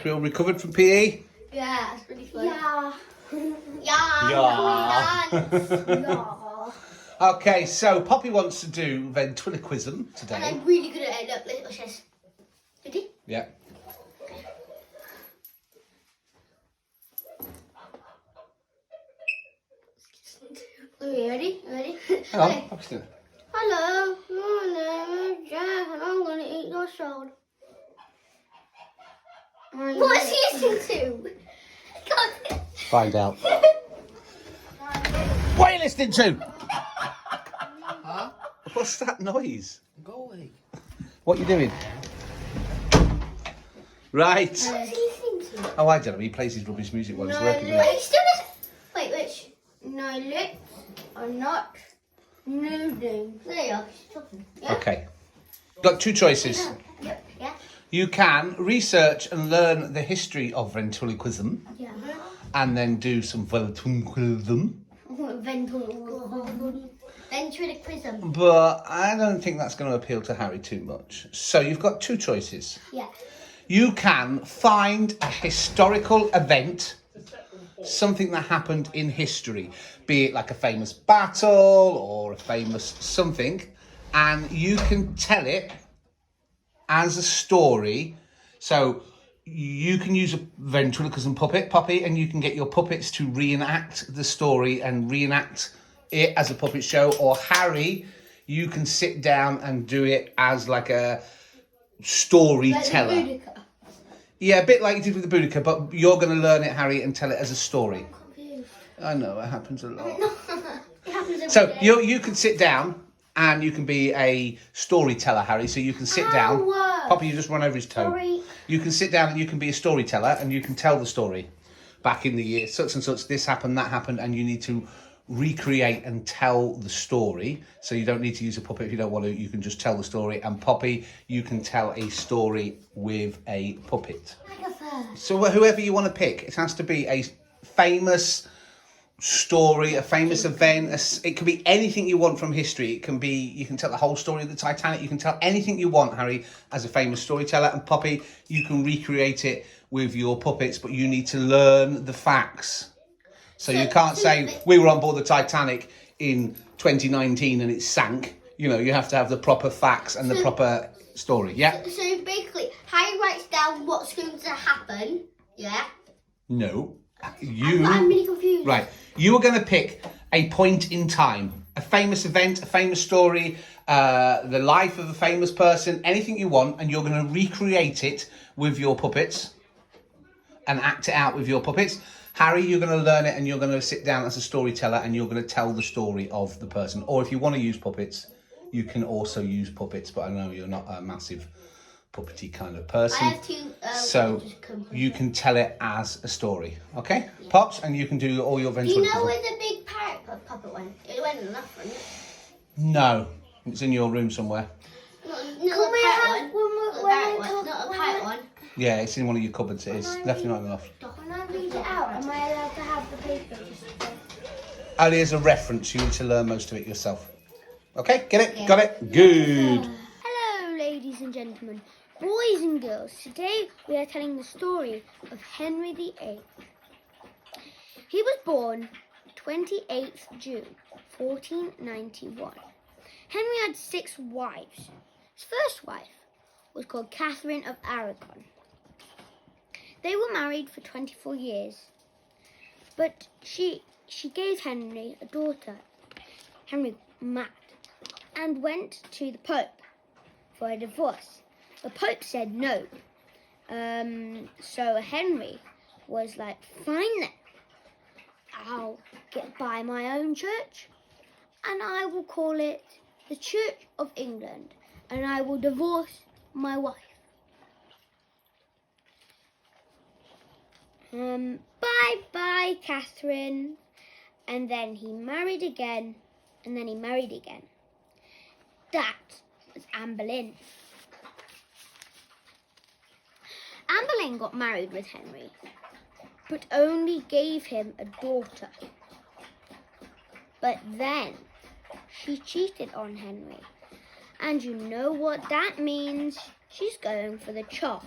We all recovered from PE? Yeah, it's really fun. Yeah. Yeah. Okay, so Poppy wants to do ventriloquism And today. I'm really good at it. Look, watch this. Ready? Yeah. Okay, ready? Ready? Hang on, Okay. Poppy's doing it. Hello, my name is Jack and I'm going to eat your shoulder. What's he listening to? God. Find out. What are you listening to? Huh? What's that noise? Go away. What are you doing? Right. What's he listening to? Oh, I don't know. He plays his rubbish music while he's working. doesn't Wait, still wait, which? No lips are not moving. There you are. She's talking. he? Yeah? Okay. Got two choices. Yep. Yeah. You can research and learn the history of ventriloquism Yeah. and then do some ventriloquism. Ventriloquism. But I don't think that's going to appeal to Harry too much. So you've got two choices. Yeah. You can find a historical event, something that happened in history, be it like a famous battle or a famous something, and you can tell it as a story. So you can use a ventriloquism puppet, Poppy, and you can get your puppets to reenact the story and reenact it as a puppet show. Or Harry, you can sit down and do it as like a storyteller. Like Yeah, a bit like you did with the Boudica, but you're going to learn it, Harry, and tell it as a story. I'm confused. I know, it happens a lot. It happens every So day. you can sit down and you can be a storyteller, Harry. So you can sit down. Ow. Poppy, you just run over his toe. Sorry. You can sit down and you can be a storyteller and you can tell the story. Back in the year, such and such, this happened, that happened, and you need to recreate and tell the story. So you don't need to use a puppet if you don't want to. You can just tell the story. And Poppy, you can tell a story with a puppet. So whoever you want to pick, it has to be a famous story, a famous event. It can be anything you want from history. It can be, you can tell the whole story of the Titanic. You can tell anything you want, Harry, as a famous storyteller. And Poppy, you can recreate it with your puppets, but you need to learn the facts. So you can't say, we were on board the Titanic in 2019 and it sank. You know, you have to have the proper facts and the proper story. Yeah? So basically, Harry writes down what's going to happen. Yeah. No. I'm really confused. Right. You are going to pick a point in time, a famous event, a famous story, the life of a famous person, anything you want, and you're going to recreate it with your puppets and act it out with your puppets. Harry, you're going to learn it and you're going to sit down as a storyteller and you're going to tell the story of the person. Or if you want to use puppets, you can also use puppets, but I know you're not a massive puppety kind of person. I have to. So you can tell it as a story, okay? Yeah. Pops, and you can do all your Do you ventriloquism. know where the big parrot puppet went? It went in that front. No, it's in your room somewhere. Not the parrot one. Not the parrot one. Yeah, it's in one of your cupboards. It is definitely not in the loft. When I read it out, am I allowed to have the paper? Only as a reference, you need to learn most of it yourself. Okay, get it? Yeah. Got it? Good. Hello, ladies and gentlemen, boys and girls. Today we are telling the story of Henry VIII. He was born 28th June 1491. Henry had 6 wives. His first wife was called Catherine of Aragon. They were married for 24 years, but she gave Henry a daughter. Henry mad and went to the Pope for a divorce. The Pope said no. So Henry was like, fine then, I'll buy my own church and I will call it the Church of England and I will divorce my wife. Bye, Catherine. And then he married again, and then he married again. That was Anne Boleyn. Anne Boleyn got married with Henry, but only gave him a daughter. But then she cheated on Henry. And you know what that means? She's going for the chop.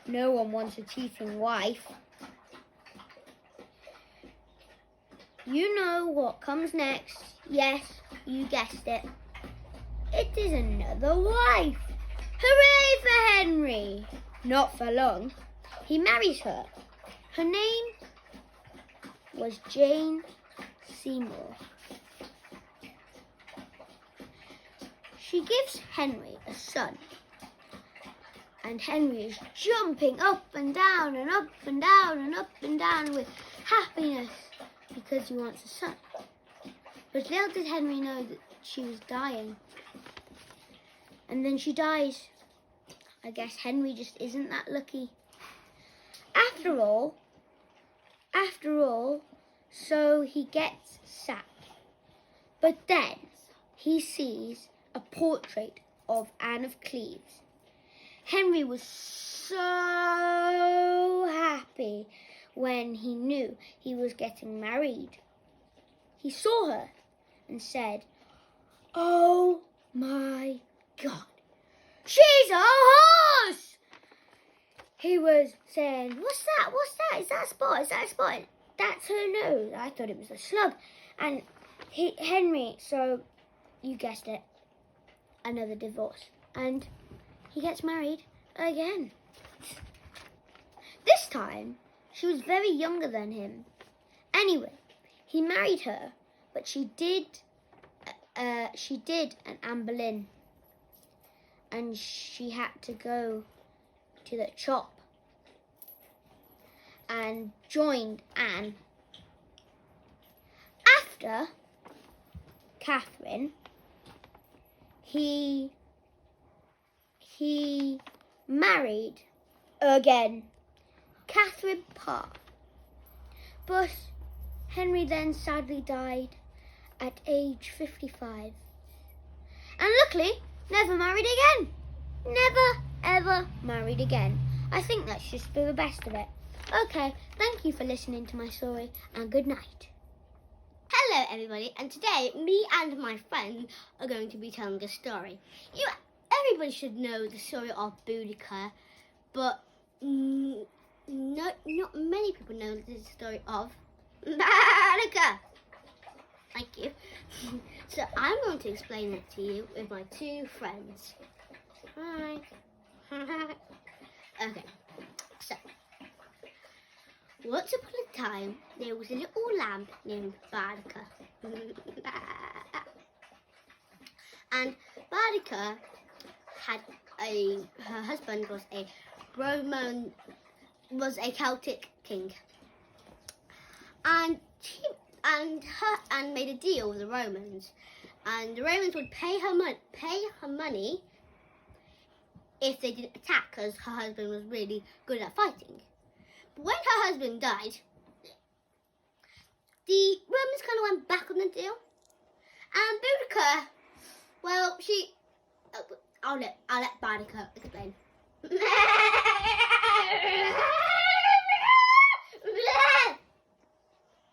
No one wants a cheating wife. You know what comes next. Yes, you guessed it. It is another wife. Hooray for Henry! Not for long. He marries her. Her name was Jane Seymour. She gives Henry a son. And Henry is jumping up and down and up and down and up and down with happiness because he wants a son. But little did Henry know that she was dying. And then she dies. I guess Henry just isn't that lucky. After all, so he gets sacked. But then he sees a portrait of Anne of Cleves. Henry was so happy when he knew he was getting married. He saw her and said, "Oh my God, she's a horse!" He was saying, "What's that? What's that? Is that a spot? Is that a spot? That's her nose. I thought it was a slug." And Henry, so you guessed it, another divorce. And he gets married again. This time, she was very younger than him. Anyway, he married her, but she did an Anne Boleyn, and she had to go to the chop and joined Anne. After Catherine, he married again, Catherine Parr. But Henry then sadly died at age 55. And luckily, never married again. Never, ever married again. I think that's just for the best of it. Okay, thank you for listening to my story, and good night. Hello everybody, and today me and my friend are going to be telling a story. Everybody should know the story of Boudica, but not many people know the story of Boudica. Thank you. So I'm going to explain it to you with my two friends. Hi. Okay, so once upon a time, there was a little lamb named Boudica. And Boudica had her husband was a Celtic king. And she made a deal with the Romans. And the Romans would pay her money if they didn't attack, because her husband was really good at fighting. But when her husband died, the Romans kind of went back on the deal. And Boudica, well, I'll let Boudica explain. If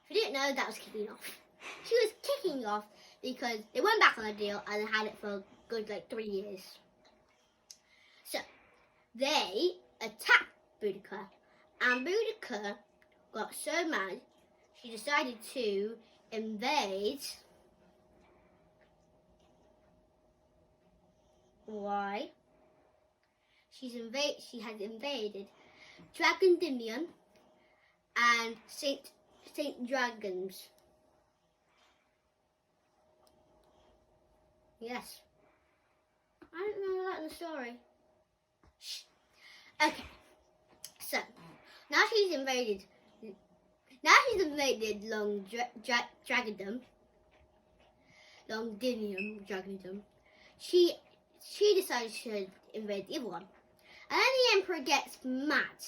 you didn't know, that was kicking off. She was kicking off because they went back on the deal and they had it for a good 3 years. So they attacked Boudica, and Boudica got so mad she decided to invade. Why? She has invaded Dragondinium and Saint Dragons. Yes. I don't know that in the story. Shh. Okay. So now she's invaded Longdinium. She decides to invade the other one. And then the Emperor gets mad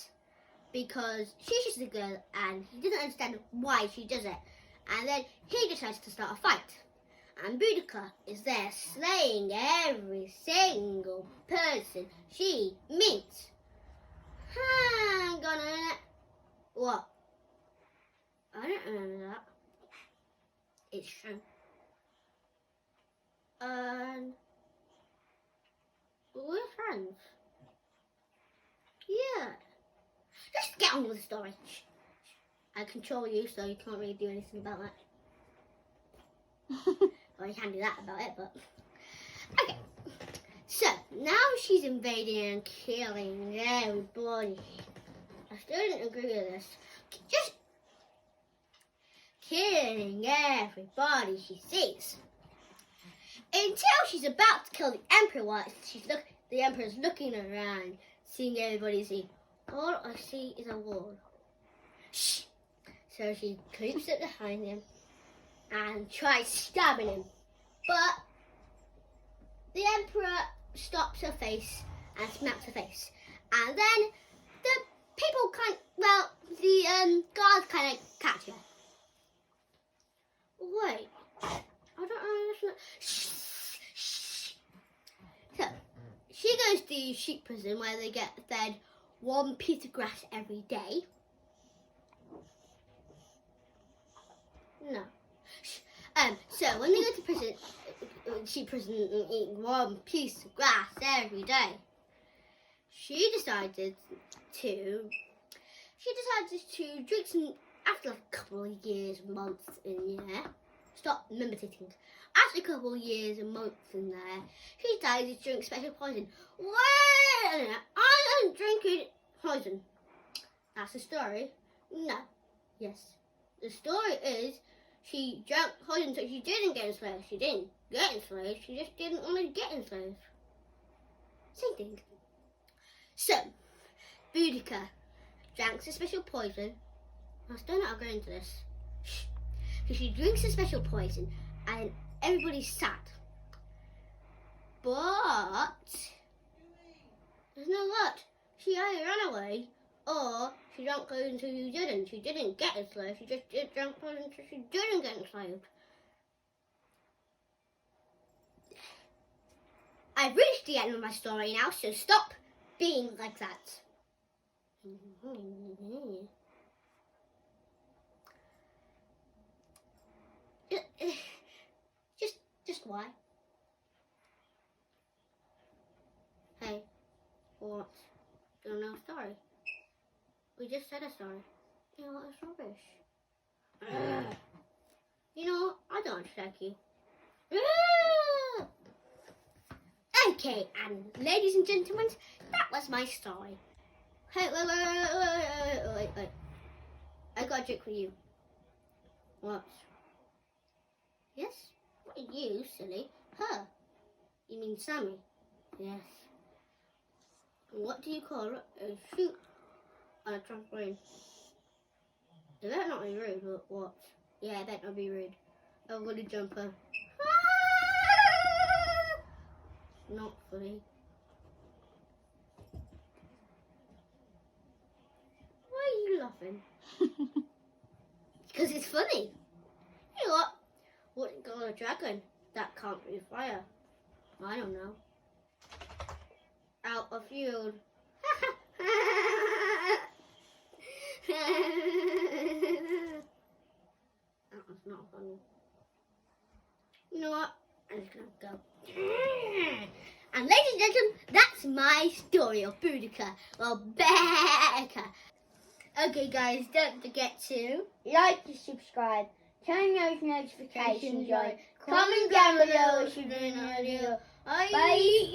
because she's just a girl and he doesn't understand why she does it. And then he decides to start a fight. And Boudica is there slaying every single person she meets. Hang on a minute. What? I don't remember that. It's true. We're friends. Yeah. get on with the story. I control you, so you can't really do anything about that. Well, you can do that about it, but... Okay. So, now she's invading and killing everybody. I still didn't agree with this. Just killing everybody she sees. Until she's about to kill the Emperor while the Emperor's looking around, seeing everybody see. All I see is a wall. Shh. So she creeps up behind him and tries stabbing him. But the Emperor stops her face and smacks her face. And then the people the guards kind of catch her. Wait, I don't know. Shh. So, she goes to sheep prison where they get fed 1 piece of grass every day. No. So when they go to prison, sheep prison, and eat 1 piece of grass every day, she decided to drink some. After like a couple of years, months in there, stop meditating. After a couple of years and months in there, she decided to drink special poison. Wait a minute, I am drinking poison. That's the story. No. Yes. The story is she drank poison so she didn't get enslaved. She didn't get enslaved, she just didn't want to get enslaved. Same thing. So, Boudica drank a special poison. I still not going into this. So she drinks a special poison and everybody's sad. But there's no lot. She either ran away or she drank poison so she didn't. She didn't get enslaved. She just drank poison so she didn't get enslaved. I've reached the end of my story now, so stop being like that. Just why? Hey, what? Don't know a story. We just said a story. You know what? It's rubbish. You know, I don't check you. Okay, and ladies and gentlemen, that was my story. Hey, wait. I got a trick for you. What? Yes? What are you, silly? Her. You mean Sammy? Yes. What do you call a shoot on a trampoline? It better not be rude, but what? Yeah, it better not be rude. I'm gonna jump her. Not funny. Why are you laughing? Because it's funny. You know what? What you call a dragon that can't breathe fire? I don't know. Out of field. That was not funny. You know what? I'm just gonna go. And ladies and gentlemen, that's my story of Boudica. Well, Becca. Okay, guys, don't forget to Like and subscribe. Turn those notifications on. comment down below if you didn't know. Bye.